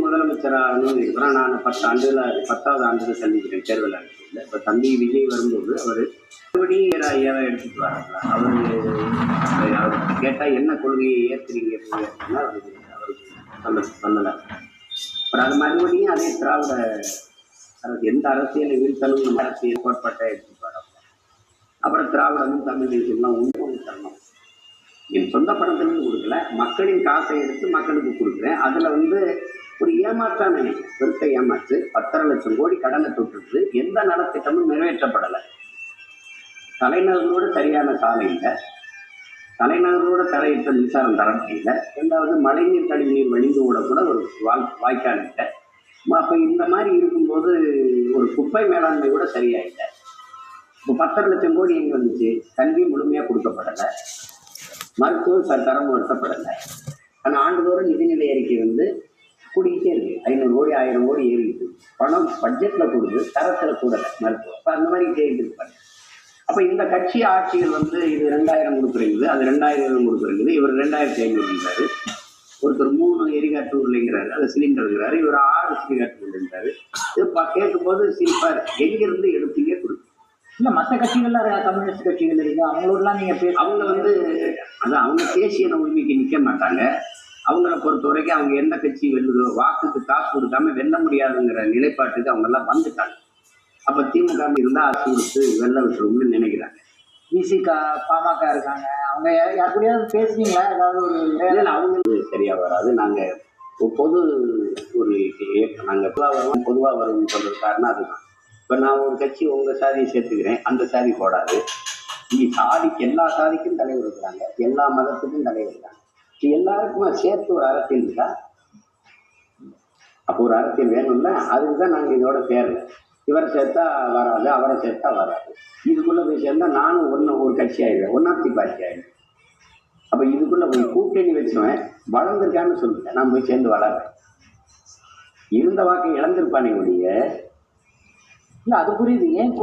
முதலமைச்சராகணும்னு இருக்கிறேன். நான் 10 ஆண்டுகளா 10வது ஆண்டுல சந்திக்கிறேன் தேர்தல் அறிக்கையில். இப்போ தம்பி விஜய் வரும்போது அவர் மறுபடியும் ஐயாவை எடுத்துட்டு வராங்களா? அவருக்கு கேட்டால் என்ன கொள்கையை ஏற்றுறீங்க அப்படின்னா அவருக்கு சொல்லலை. அப்புறம் அது மறுபடியும் அதே திராவிட அரசு எந்த அரசியலை வீழ்த்தணும் நம்ம அரசியல் கோட்பாட்டை எடுத்துட்டு வரோம். அப்புறம் திராவிடமும் தமிழ் தேசியம்லாம் ஒன்று தரணும். என் சொந்த பணத்திலும் கொடுக்கல, மக்களின் காசை எடுத்து மக்களுக்கு கொடுக்குறேன். அதில் ஒரு ஏமாற்றம் நினைக்கிறேன், பெருத்த ஏமாற்று. 10.5 லட்சம் கோடி கடனை தொட்டுட்டு எந்த நலத்திட்டமும் நிறைவேற்றப்படலை. தலைநகரோடு சரியான சாலை இல்லை, தலைநகரோட தரையிட்ட மின்சாரம் தர முடியல. ரெண்டாவது மழைநீர் கழிவுநீர் வழிந்து கூட ஒரு வாய்க்கால் இல்லை. அப்போ இந்த மாதிரி இருக்கும்போது ஒரு குப்பை மேலாண்மை கூட சரியாயில்லை. இப்போ 10.5 லட்சம் கோடி எங்கே வந்துச்சு? கல்வி முழுமையாக கொடுக்கப்படலை, மருத்துவம் தரம் உயர்த்தப்படலை. ஆனால் ஆண்டுதோறும் நிதிநிலை அறிக்கை கூடிக்கிட்டே இருக்கு. 500 கோடி 1000 கோடி ஏறிட்டு பணம் பட்ஜெட்டில் கொடுத்து தரத்தில் கூடலை மருத்துவம். இப்போ அந்த மாதிரி கேட்டு இருப்பாங்க. அப்போ இந்த கட்சி ஆட்சிகள் இது 2000 கொடுக்குறீங்க, அது 2000 கொடுக்குறீங்க. இவர் 2500ங்கிறாரு, ஒருத்தர் 3 எரிகாட்டு உருளைங்கிறாரு, அது சிலிண்டருங்கிறாரு, இவர் 6 சிலிகாட்டு உருளைங்கிறாரு. இது கேட்கும்போது சிரிப்பார், எங்கிருந்து எடுத்தீங்க கொடுத்து. இல்லை, மற்ற கட்சிகள்லாம் கம்யூனிஸ்ட் கட்சிகள் இருக்கு, அவங்களோடலாம் நீங்கள் அவங்க அதான் அவங்க தேசிய உரிமைக்கு நிற்க மாட்டாங்க. அவங்கள பொறுத்த வரைக்கும் அவங்க எந்த கட்சி வெல்லுதோ, வாக்குக்கு காசு கொடுக்காம வெல்ல முடியாதுங்கிற நிலைப்பாட்டுக்கு அவங்கெல்லாம் வந்துட்டாங்க. அப்போ திமுக இருந்தால் அரசு கொடுத்து வெல்ல விட்டுரும்னு நினைக்கிறாங்க. விசிகா பாமக இருக்காங்க, அவங்க யாருக்கூடயாவது பேசுனீங்களா? ஏதாவது ஒரு இல்லை, அவங்க சரியாக வராது. நாங்கள் பொது ஒரு நாங்கள் பொதுவாக வரும்னு சொல்கிறது காரணம் அதுதான். இப்போ நான் ஒரு கட்சி உங்கள் சாதியை சேர்த்துக்கிறேன், அந்த சாதி போடாது. இங்கே சாதிக்கு எல்லா சாதிக்கும் தலைவர் இருக்கிறாங்க, எல்லா மதத்துக்கும் தலைவர் இருக்காங்க. எல்லாருக்கும் சேர்த்து ஒரு அரசியல் இருக்கா? அப்போ ஒரு அரசியல் வேணும்ல, அதுக்கு தான் நாங்கள் இதோட சேரல. இவரை சேர்த்தா வராது, அவரை சேர்த்தா வராது. இதுக்குள்ளே போய் சேர்ந்தால் நானும் ஒரு கட்சி ஆயிடுவேன், ஒன்னாப்தி பார்ட்டி ஆயிடுவேன். அப்போ இதுக்குள்ளே போய் கூட்டணி வச்சுவேன். வளர்ந்துருக்கான்னு சொல்லுங்க, நான் போய் சேர்ந்து வளர்றேன். இருந்த வாக்கை இழந்திருப்பானே ஒழிய. இல்லை, அது புரியுது. ஏன்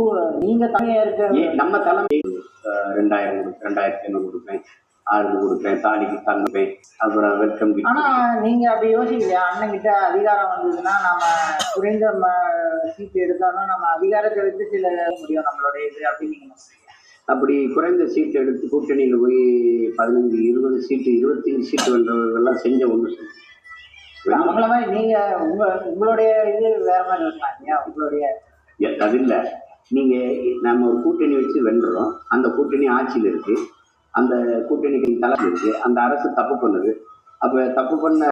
நீங்கள் தனியாக இருக்க நம்ம தலைமை 2000 2500 கொடுப்பேன், 6 கொடுப்பேன், தாலிக்கு தங்குவேன், அப்புறம் வெல்கம். ஆனால் நீங்கள் அப்படி யோசிக்கலையா? அண்ணன்கிட்ட அதிகாரம் வந்ததுன்னா நம்ம குறைந்த சீட்டு எடுத்தாலும் நம்ம அதிகாரத்தை வச்சு சில முடியும் நம்மளோட இது அப்படின்னு. அப்படி குறைந்த சீட்டு எடுத்து கூட்டணியில் போய் 15 20 சீட்டு 25 சீட்டு வென்றவர்கள்லாம் செஞ்ச ஒன்று அவங்கள மாதிரி நீங்கள் உங்களுடைய இது வேற மாதிரி இருக்கலாம் இல்லையா? உங்களுடைய அது இல்லை. நம்ம ஒரு கூட்டணி வச்சு வென்றோம், அந்த கூட்டணி ஆட்சியில் இருக்கு, அந்த கூட்டணிக்கு தலைமை இருக்கு, அந்த அரசு தப்பு பண்ணுது. அப்போ தப்பு பண்ண